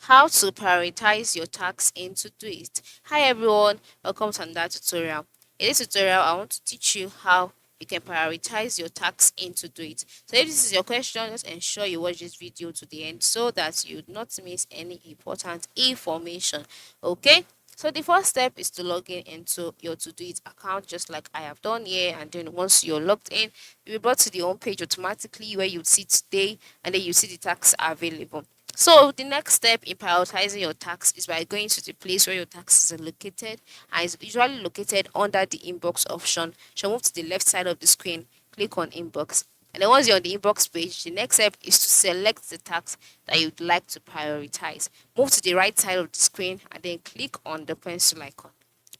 How to prioritize your tasks in Todoist. Hi everyone, welcome to another tutorial. In this tutorial, I want to teach you how you can prioritize your tasks in Todoist. So if this is your question, just ensure you watch this video to the end so that you do not miss any important information. Okay? So the first step is to log in into your Todoist account just like I have done here, and then once you're logged in, you'll be brought to the home page automatically where you see today and then you see the tasks available. So the next step in prioritizing your tax is by going to the place where your taxes are located, and it's usually located under the inbox option. So move to the left side of the screen, click on inbox. And then once you're on the inbox page, the next step is to select the tax that you'd like to prioritize. Move to the right side of the screen and then click on the pencil icon.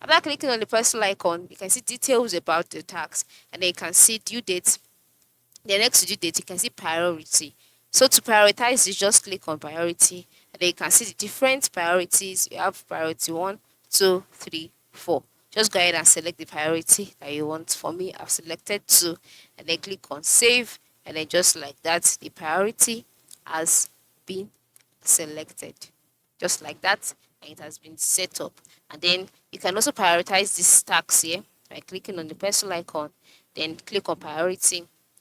After clicking on the pencil icon, you can see details about the tax, and then you can see due date. The next due date, you can see priority. So to prioritize, you just click on priority, and then you can see the different priorities. You have priority 1, 2, 3, 4. Just go ahead and select the priority that you want. For me, I've selected 2, and then click on save, and then just like that, the priority has been selected. Just like that, and it has been set up. And then you can also prioritize this tax here by clicking on the pencil icon, then click on priority,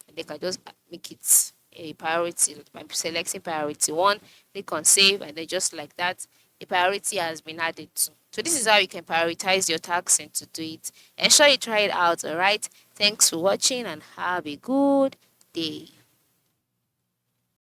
and they can just make it a priority by selecting priority 1, click on save, and then just like that, the priority has been added to. So this is how you can prioritize your tasks and to do it. Ensure you try it out. All right, thanks for watching and have a good day.